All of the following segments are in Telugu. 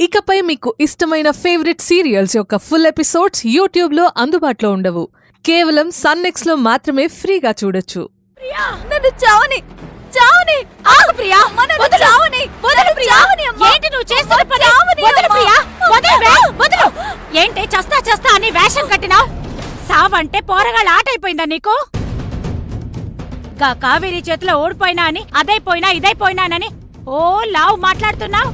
ఇకపై మీకు ఇష్టమైన ఫేవరెట్ సీరియల్స్ యొక్క ఫుల్ ఎపిసోడ్స్ యూట్యూబ్లో అందుబాటులో ఉండవు. కేవలం సన్నెక్స్లో మాత్రమే ఫ్రీగా చూడొచ్చు. నన్ను చావని చావని ఆగు ప్రియా, నన్ను చావని వదలు ప్రియా. ఏంటి నువ్వు చేస్తున్న పని? వదలు ప్రియా, వదలు. ఏంటి చస్తా అని వేషం కట్టినావు? సావంటే పోరగాళ్ళ ఆటైపోయిందా నీకు? గా కావేరీ చేతిలో ఓడిపోయినా అని అదైపోయినా ఇదైపోయినానని ఓ లావు మాట్లాడుతున్నావు.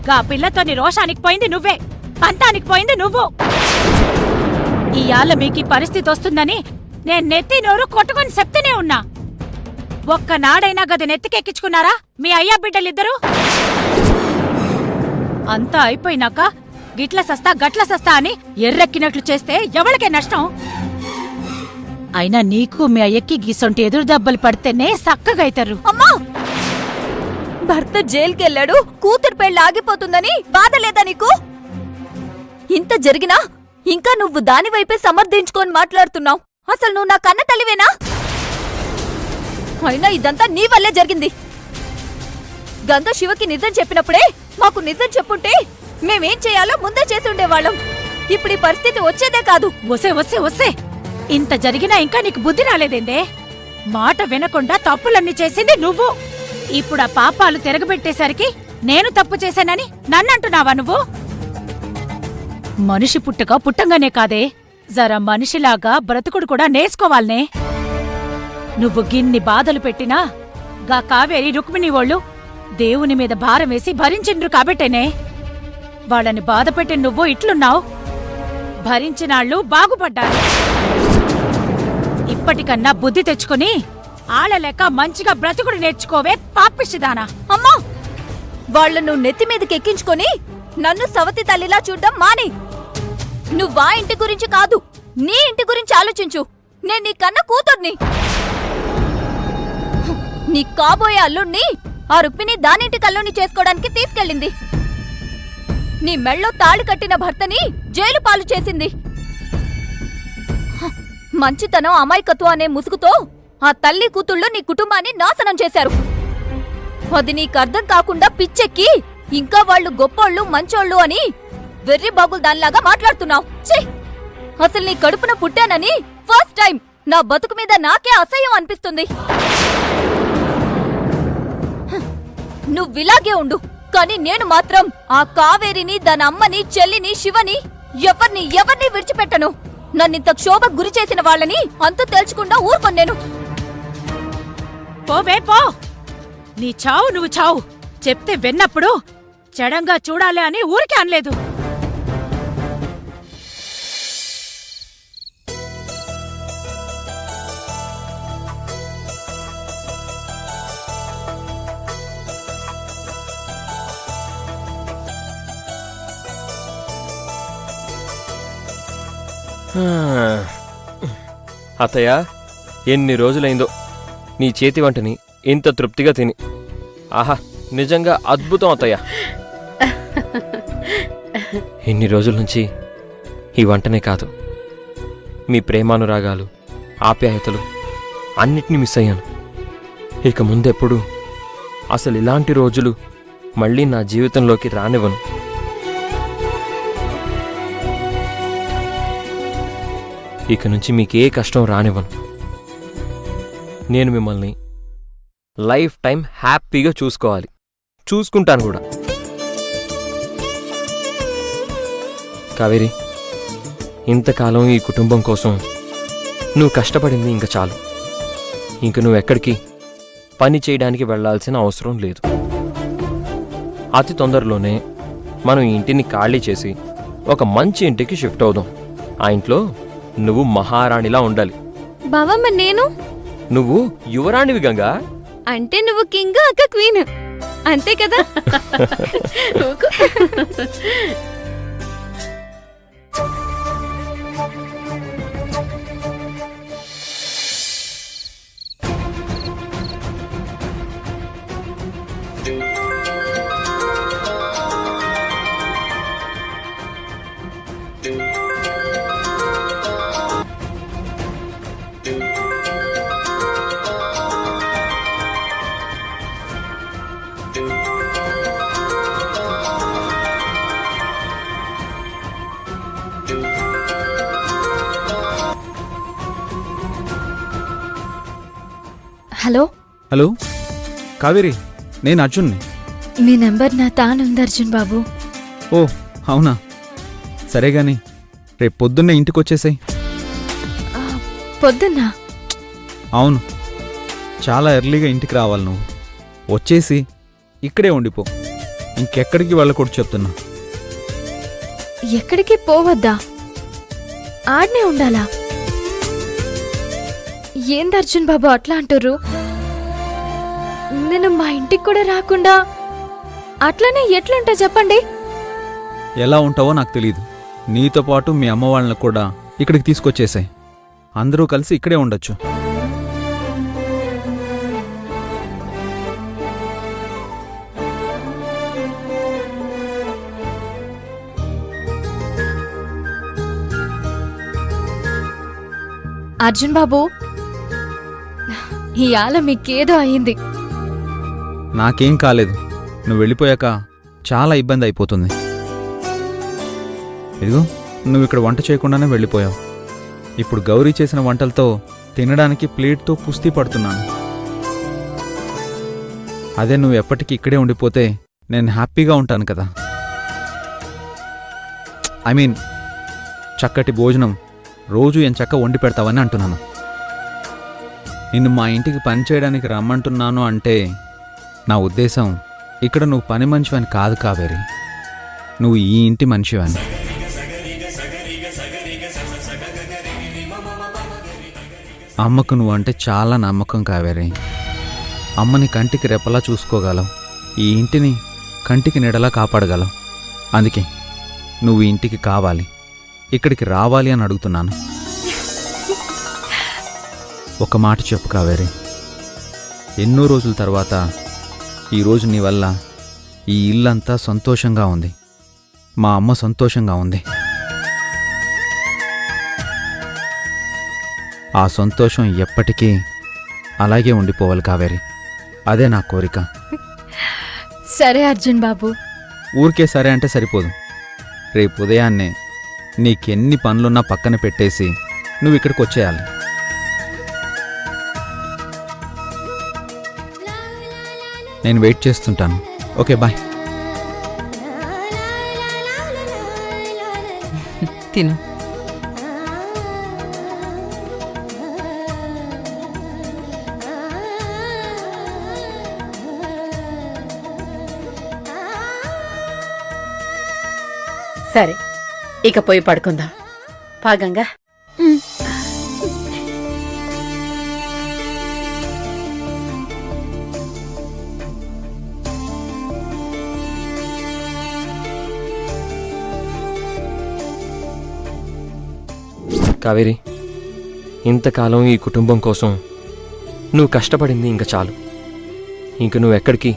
గా పిల్లతోని రోషానికి పోయింది నువ్వే, పంతానికి పోయింది నువ్వు. ఇయాల మీకు పరిస్థితి వస్తుందని నేను నెత్తి నోరు కొట్టుకుని చెప్తూనే ఉన్నా. ఒక్కనాడైనా గది నెత్తికెక్కించుకున్నారా మీ అయ్యా బిడ్డలిద్దరూ? అంతా అయిపోయినాక గిట్ల సస్తా గట్ల సస్తా అని ఎర్రెక్కినట్లు చేస్తే ఎవరికే నష్టం? అయినా నీకు మీ అయ్యకి గీసొంటి ఎదురు దెబ్బలు పడితేనే సక్కగైతారు. అమ్మా, భర్త జైలుకెళ్ళాడు, కూతురు పెళ్ళి ఆగిపోతుందని బాధ లేదా నీకు? ఇంత జరిగినా ఇంకా నువ్వు దానివైపే సమర్థించుకొని మాట్లాడుతున్నావు. అసలు నువ్వు నా కన్న తల్లివేనా? అయినా ఇదంతా నీ వల్లే జరిగింది. గంగ శివకి నిజం చెప్పినప్పుడే మాకు నిజం చెప్పుంటే మేమేం చేయాలో ముందే చేసి ఉండేవాళ్ళం. ఇప్పుడు ఈ పరిస్థితి వచ్చేదే కాదు. వసే ఇంత జరిగినా ఇంకా నీకు బుద్ధి రాలేదేందే? మాట వినకుండా తప్పులన్నీ చేసింది నువ్వు. ఇప్పుడు ఆ పాపాలు తిరగబెట్టేసరికి నేను తప్పు చేశానని నన్నంటున్నావా నువ్వు? మనిషి పుట్టంగానే కాదే, జర మనిషిలాగా బ్రతుకుడు కూడా నేర్చుకోవాలనే. నువ్వు గిన్ని బాధలు పెట్టినా గా కావేరి రుక్మిణి వోళ్ళు దేవుని మీద భారం వేసి భరించిండ్రు కాబట్టేనే వాళ్ళని బాధపెట్టి నువ్వు ఇట్లున్నావు. భరించినాళ్ళు బాగుపడ్డారు. ఇప్పటికన్నా బుద్ధి తెచ్చుకుని ఆళ్ళలేక మంచిగా బ్రతుకుడు నేర్చుకోవే పాపిష్టిదానా. అమ్మా, వాళ్ళను నువ్వు నెత్తిమీదకి ఎక్కించుకొని నన్ను సవతి తల్లిలా చూడ్డం మాని. నువ్వా ఇంటి గురించి కాదు, నీ ఇంటి గురించి ఆలోచించు. నేను నీ కన్న కూతుర్ని. నీ కాబోయే అల్లుణ్ణి ఆ రుక్మిణి దానింటి కల్లుని చేసుకోవడానికి తీసుకెళ్ళింది. నీ మెళ్ళో తాళి కట్టిన భర్తని జైలు పాలు చేసింది. మంచితనం అమాయకత్వం అనే ముసుగుతో ఆ తల్లి కూతుళ్ళు నీ కుటుంబాన్ని నాశనం చేశారు. అది నీకర్థం కాకుండా పిచ్చెక్కి ఇంకా వాళ్ళు గొప్పోళ్ళు మంచోళ్ళు అని వెర్రి బాగులు దానిలాగా మాట్లాడుతున్నావు. అసలు నీ కడుపున పుట్టానని ఫస్ట్ టైం నా బతుకు మీద నాకే అసహ్యం అనిపిస్తుంది. నువ్విలాగే ఉండు, కానీ నేను మాత్రం ఆ కావేరిని, దాని అమ్మని, చెల్లిని, శివని ఎవరిని విడిచిపెట్టను. నన్నింత క్షోభకు గురి చేసిన వాళ్ళని అంతు తేల్చకుండా ఊరుకొన్నేను. పోవే పో, నీ చావు నువ్వు చావు. చెప్తే విన్నప్పుడు చెడంగా చూడాలి అని ఊరికే అనలేదు. అత్తయ్య, ఎన్ని రోజులైందో నీ చేతి వంటని ఇంత తృప్తిగా తిని. ఆహా, నిజంగా అద్భుతం అత్తయ్య. ఇన్ని రోజుల నుంచి ఈ వంటనే కాదు, మీ ప్రేమానురాగాలు, ఆప్యాయతలు అన్నిటినీ మిస్ అయ్యాను. ఇక ముందెప్పుడు అసలు ఇలాంటి రోజులు మళ్ళీ నా జీవితంలోకి రానివ్వను. ఇక నుంచి మీకే కష్టం రానివ్వను. నేను మిమ్మల్ని లైఫ్ టైం హ్యాపీగా చూసుకోవాలి, చూసుకుంటాను కూడా. కావేరి, ఇంతకాలం ఈ కుటుంబం కోసం నువ్వు కష్టపడింది ఇంక చాలు. ఇంక నువ్వెక్కడికి పని చేయడానికి వెళ్లాల్సిన అవసరం లేదు. అతి తొందరలోనే మనం ఈ ఇంటిని ఖాళీ చేసి ఒక మంచి ఇంటికి షిఫ్ట్ అవుదాం. ఆ ఇంట్లో నువ్వు మహారాణిలా ఉండాలి. బావమ్మ, నేను? నువ్వు యువరాణివి గంగా. అంటే నువ్వు కింగ్, అక్క క్వీన్, అంతే కదా? హలో హలో కావేరి, నేను అర్జున్ని. మీ నెంబర్ నా తానుంది అర్జున్ బాబు. ఓ అవునా, సరే గాని రేపు పొద్దున్నే ఇంటికొచ్చేసాయి. పొద్దున్నా? అవును, చాలా ఎర్లీగా ఇంటికి రావాలి నువ్వు. వచ్చేసి ఇక్కడే ఉండిపో, ఇంకెక్కడికి వెళ్ళకూడదు చెప్తున్నా. ఎక్కడికి పోవద్దా? ఆడ్నే ఉండాలా? ఏంది అర్జున్ బాబు అట్లా అంటుర్రు? నేను మా ఇంటికి కూడా రాకుండా అట్లనే ఎట్లుంటా చెప్పండి. ఎలా ఉంటావో నాకు తెలీదు. నీతో పాటు మీ అమ్మ వాళ్ళని కూడా ఇక్కడికి తీసుకొచ్చేసాయి. అందరూ కలిసి ఇక్కడే ఉండొచ్చు. అర్జున్ బాబు, ఇయాల మీకేదో అయింది. నాకేం కాలేదు. నువ్వు వెళ్ళిపోయాక చాలా ఇబ్బంది అయిపోతుంది. ఇదిగో, నువ్వు ఇక్కడ వంట చేయకుండానే వెళ్ళిపోయావు. ఇప్పుడు గౌరీ చేసిన వంటలతో తినడానికి ప్లేట్తో కుస్తీ పడుతున్నాను. అదే నువ్వు ఎప్పటికీ ఇక్కడే ఉండిపోతే నేను హ్యాపీగా ఉంటాను కదా. ఐ మీన్, చక్కటి భోజనం రోజు ఎంచక్క వండి పెడతావని అంటున్నాను. నిన్ను మా ఇంటికి పని చేయడానికి రమ్మంటున్నాను అంటే నా ఉద్దేశం ఇక్కడ నువ్వు పని మనిషివని కాదు కావేరి, నువ్వు ఈ ఇంటి మనిషివని. అమ్మకు నువ్వంటే చాలా నమ్మకం కావేరి. అమ్మని కంటికి రెప్పలా చూసుకోగలవు, ఈ ఇంటిని కంటికి నీడలా కాపాడగలవు. అందుకే నువ్వు ఈ ఇంటికి కావాలి, ఇక్కడికి రావాలి అని అడుగుతున్నాను. ఒక మాట చెప్పు కావేరి, ఎన్నో రోజుల తర్వాత ఈరోజు నీ వల్ల ఈ ఇల్లంతా సంతోషంగా ఉంది, మా అమ్మ సంతోషంగా ఉంది. ఆ సంతోషం ఎప్పటికీ అలాగే ఉండిపోవాలి కావేరి, అదే నా కోరిక. సరే అర్జున్ బాబు. ఊరికే సరే అంటే సరిపోదు. రేపు ఉదయాన్నే నీకెన్ని పనులున్నా పక్కన పెట్టేసి నువ్వు ఇక్కడికి వచ్చేయాలి. నేను వెయిట్ చేస్తుంటాను. Okay, bye. తిను. సరే, ఇక పోయి పడుకుందాం. పాగంగా కావేరి, ఇంతకాలం ఈ కుటుంబం కోసం నువ్వు కష్టపడింది ఇంక చాలు. ఇంక నువ్వు ఎక్కడికి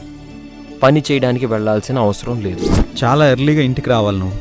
పని చేయడానికి వెళ్ళాల్సిన అవసరం లేదు. చాలా ఎర్లీగా ఇంటికి రావాలి నువ్వు.